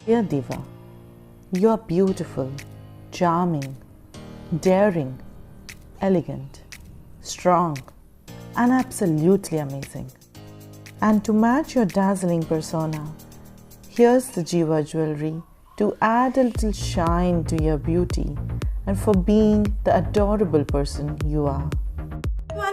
Dear Diva, you are beautiful, charming, daring, elegant, strong, and absolutely amazing. And to match your dazzling persona, here's the GIVA Jewellery to add a little shine to your beauty and for being the adorable person you are.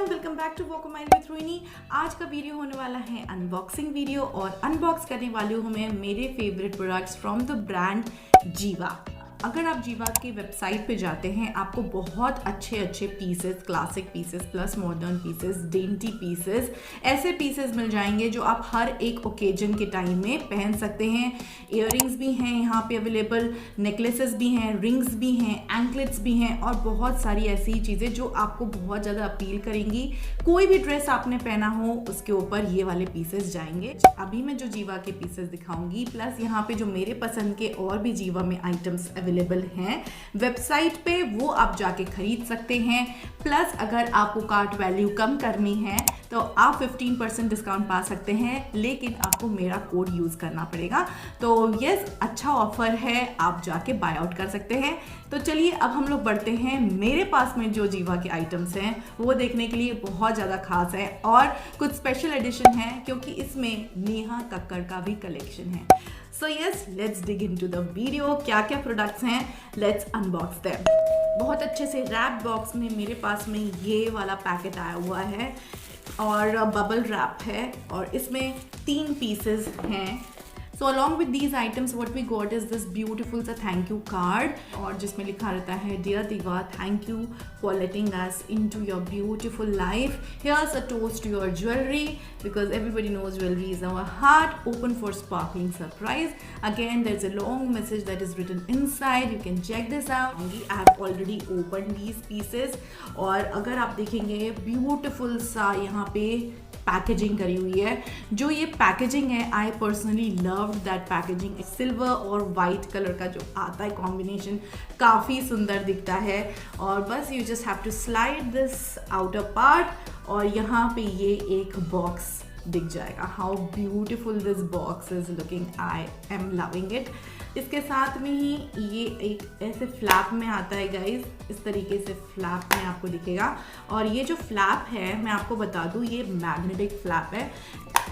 Welcome back to walkamilewithrohini। आज का video होने वाला है unboxing video और unbox करने वाली हूँ मैं मेरे favourite products from the brand जीवा। अगर आप जीवा की वेबसाइट पे जाते हैं आपको बहुत अच्छे अच्छे pieces, classic pieces plus modern pieces, dainty pieces, ऐसे पीसेस मिल जाएंगे जो आप हर एक ओकेजन के टाइम में पहन सकते हैं। इयररिंग्स भी हैं यहाँ पे अवेलेबल, नेकलेसेस भी हैं, रिंग्स भी हैं, एंकलेट्स भी हैं और बहुत सारी ऐसी चीज़ें जो आपको बहुत ज़्यादा अपील करेंगी। कोई भी ड्रेस आपने पहना हो उसके ऊपर ये वाले पीसेस जाएंगे। अभी मैं जो जीवा के पीसेस दिखाऊंगी प्लस यहाँ पे जो मेरे पसंद के और भी जीवा में आइटम्स अवेलेबल हैं वेबसाइट पे, वो आप जाके खरीद सकते हैं। प्लस अगर आपको कार्ट वैल्यू कम करनी है तो आप 15% डिस्काउंट पा सकते हैं, लेकिन आपको मेरा कोड यूज करना पड़ेगा। तो यस, अच्छा ऑफर है, आप जाके बाय आउट कर सकते हैं। तो चलिए अब हम लोग बढ़ते हैं मेरे पास में जो जीवा के आइटम्स हैं वो देखने के लिए बहुत ज़्यादा खास है और कुछ स्पेशल एडिशन है क्योंकि इसमें नेहा कक्कर का भी कलेक्शन है। So yes, let's dig into the video. क्या क्या प्रोडक्ट्स हैं, लेट्स अनबॉक्स देम। बहुत अच्छे से रैप बॉक्स में मेरे पास में ये वाला पैकेट आया हुआ है और बबल रैप है और इसमें 3 पीसेस हैं। So along with these items what we got is this beautiful सा thank you card और जिसमें लिखा रहता है Dear Diva, thank you for letting us into your beautiful life. Here's a toast to your jewelry because everybody knows jewelry is our heart, open for sparkling surprise. Again there's a long message that is written inside. You can check this out. I have already opened these pieces और अगर आप देखेंगे beautiful सा यहाँ पे packaging करी हुई है। जो ये पैकेजिंग है I personally love that packaging. Silver और वाइट कलर का जो आता है कॉम्बिनेशन काफ़ी सुंदर दिखता है और बस you just have to slide this outer part और यहाँ पे ये एक बॉक्स दिख जाएगा। How beautiful this box is looking, I am loving it. इसके साथ में ही ये एक ऐसे फ्लैप में आता है गाइज, इस तरीके से फ्लैप में आपको दिखेगा और ये जो फ्लैप है मैं आपको बता दूँ ये मैग्नेटिक फ्लैप है,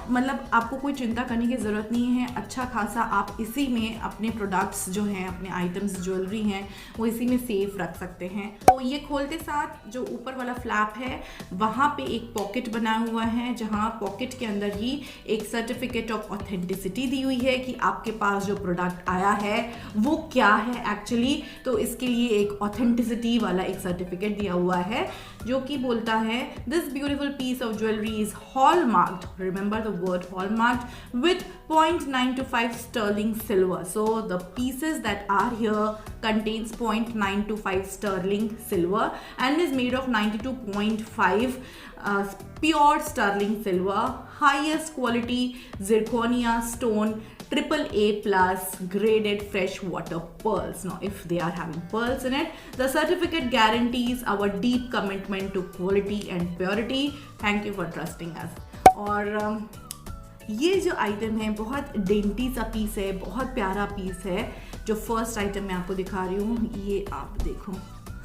मतलब आपको कोई चिंता करने की ज़रूरत नहीं है। अच्छा खासा आप इसी में अपने प्रोडक्ट्स जो हैं, अपने आइटम्स ज्वेलरी हैं वो इसी में सेफ रख सकते हैं। तो ये खोलते साथ जो ऊपर वाला फ्लैप है वहाँ पे एक पॉकेट बना हुआ है जहाँ पॉकेट के अंदर ही एक सर्टिफिकेट ऑफ ऑथेंटिसिटी दी हुई है कि आपके पास जो प्रोडक्ट आया है वो क्या है एक्चुअली। तो इसके लिए एक ऑथेंटिसिटी वाला एक सर्टिफिकेट दिया हुआ है जो कि बोलता है this beautiful piece of jewellery is hallmarked, remember the word hallmarked with 0.925 sterling silver. So the pieces that are here contains 0.925 sterling silver and is made of 92.5 pure sterling silver, highest quality zirconia stone, AAA plus graded freshwater pearls. Now if they are having pearls in it, the certificate guarantees our deep commitment to quality and purity. Thank you for trusting us. और ये जो item है बहुत dainty सा piece है, बहुत प्यारा piece है। जो फर्स्ट आइटम मैं आपको दिखा रही हूँ ये आप देखो,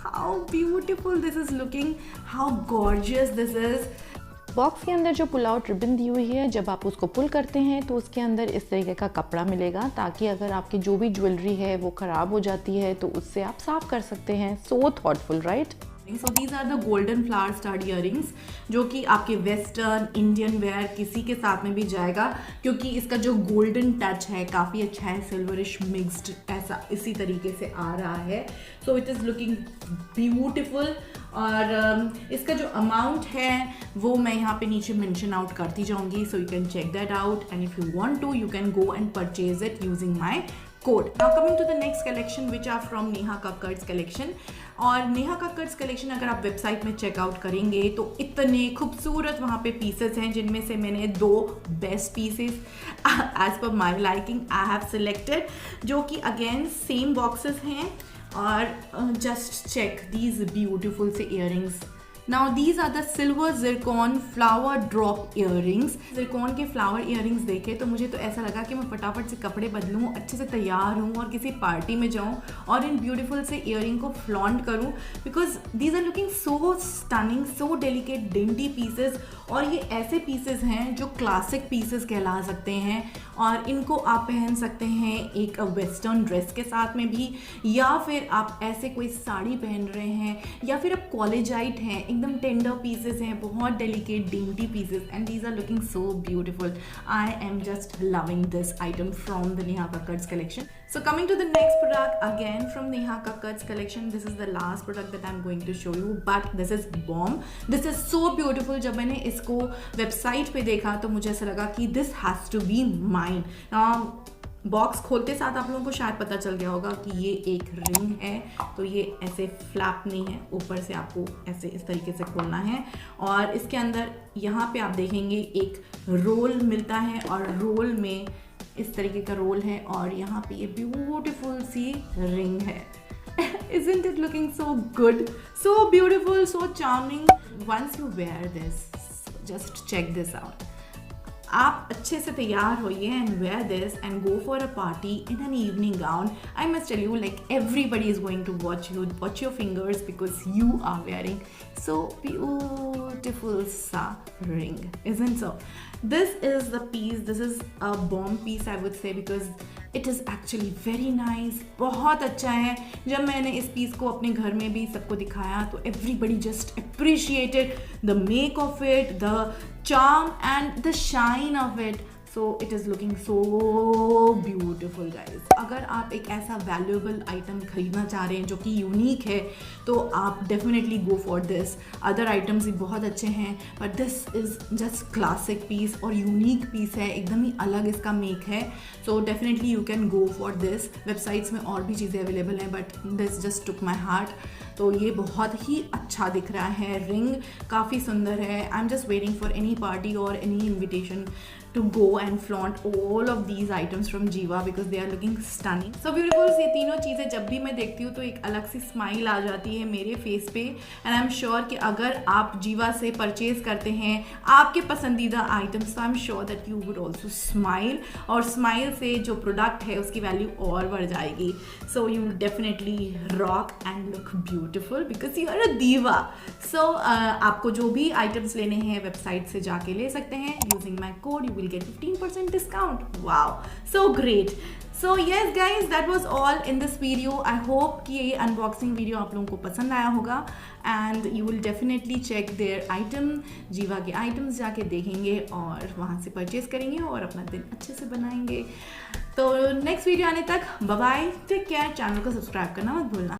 how beautiful this is looking, how gorgeous this is. Box के अंदर जो पुल आउट रिबन दी हुई है, जब आप उसको पुल करते हैं तो उसके अंदर इस तरीके का कपड़ा मिलेगा ताकि अगर आपकी जो भी ज्वेलरी है वो ख़राब हो जाती है तो उससे आप साफ कर सकते हैं। So thoughtful, right? So these are the golden flower starred earrings जो कि आपके वेस्टर्न इंडियन वेयर किसी के साथ में भी जाएगा क्योंकि इसका जो गोल्डन टच है काफ़ी अच्छा है, सिल्वरिश मिक्स्ड ऐसा इसी तरीके से आ रहा है। So it is looking beautiful और इसका जो अमाउंट है वो मैं यहाँ पे नीचे मेंशन आउट करती जाऊँगी, so you can check that out and if you want to you can go and purchase it using my code. Now coming to the next collection which are from Neha Kakkar's collection। और Neha कक्कर्स collection अगर आप website में checkout करेंगे तो इतने खूबसूरत वहाँ पे पीसेस हैं जिनमें से मैंने 2 best pieces as per my liking I have selected, जो कि अगेन सेम बॉक्सेस हैं और जस्ट चेक दीज ब्यूटीफुल से earrings. Now these are the silver zircon flower drop earrings. Zircon के फ्लावर इयररिंग्स देखे तो मुझे तो ऐसा लगा कि मैं फटाफट से कपड़े बदलूँ, अच्छे से तैयार हूँ और किसी पार्टी में जाऊँ और इन ब्यूटीफुल से इयररिंग को फ्लॉन्ट करूँ, because these are looking so stunning, so delicate dainty pieces. और ये ऐसे पीसेस हैं जो क्लासिक पीसेस कहला सकते हैं और इनको आप पहन सकते हैं एक वेस्टर्न ड्रेस के साथ में भी, या फिर आप ऐसे कोई साड़ी पहन रहे हैं, या फिर आप कॉलेजाइट हैं, एकदम टेंडर पीसेस हैं, बहुत delicate dainty pieces, and these are looking so beautiful. I am just loving this item from the Neha Kakkar's collection. So coming to the next product again from Neha Kakkar's collection, this is the last product that I'm going to show you, but this is bomb. This is so beautiful. जब मैंने इसको website पे देखा तो मुझे ऐसा लगा कि this has to be mine. Box खोलते साथ आप लोगों को शायद पता चल गया होगा कि ये एक रिंग है, तो ये ऐसे फ्लैप नहीं है, ऊपर से आपको ऐसे इस तरीके से खोलना है और इसके अंदर यहाँ पे आप देखेंगे एक रोल मिलता है और रोल में इस तरीके का रोल है और यहाँ पे ये ब्यूटीफुल सी रिंग है। Isn't it looking so good, so beautiful, so charming? Once you wear this, just check this out. आप अच्छे से तैयार होइए and wear this and go for a party in an evening gown. I must tell you, like everybody is going to watch your fingers because you are wearing so beautiful sa ring, isn't so? This is the piece, this is a bomb piece I would say, because it is actually very nice, बहुत अच्छा है। जब मैंने इस piece को अपने घर में भी सबको दिखाया तो everybody just appreciated the make of it, the charm and the shine of it. So it is looking so beautiful guys. अगर आप एक ऐसा वैल्यूएबल आइटम खरीदना चाह रहे हैं जो कि यूनिक है तो आप definitely go for this. Other items भी बहुत अच्छे हैं but this is just classic piece और यूनिक पीस है, एकदम ही अलग इसका मेक है। So definitely you can go for this. Websites में और भी चीज़ें अवेलेबल हैं but this just took my heart. तो ये बहुत ही अच्छा दिख रहा है, रिंग काफ़ी सुंदर है। I am just waiting for any party और any invitation to go and flaunt all of these items from GIVA because they are looking stunning. So beautiful. ये तीनों चीज़ें जब भी मैं देखती हूँ तो एक अलग सी स्माइल आ जाती है मेरे फेस पे एंड आई एम श्योर कि अगर आप GIVA से परचेज करते हैं आपके पसंदीदा आइटम्स तो I am sure that you would also smile, और स्माइल से जो प्रोडक्ट है उसकी वैल्यू और बढ़ जाएगी। So you will definitely rock and look beautiful because you are a diva. सो आपको जो भी आइटम्स लेने हैं वेबसाइट से जाके ले सकते हैं using my code, you will get 15% discount. Wow, so great. So yes guys, that was all in this video. I hope कि ये unboxing video आप लोगों को पसंद आया होगा and you will definitely check their item, GIVA के items जाके देखेंगे और वहाँ से परचेज करेंगे और अपना दिन अच्छे से बनाएंगे। तो नेक्स्ट वीडियो आने तक bye bye, take care, channel को सब्सक्राइब करना मत भूलना।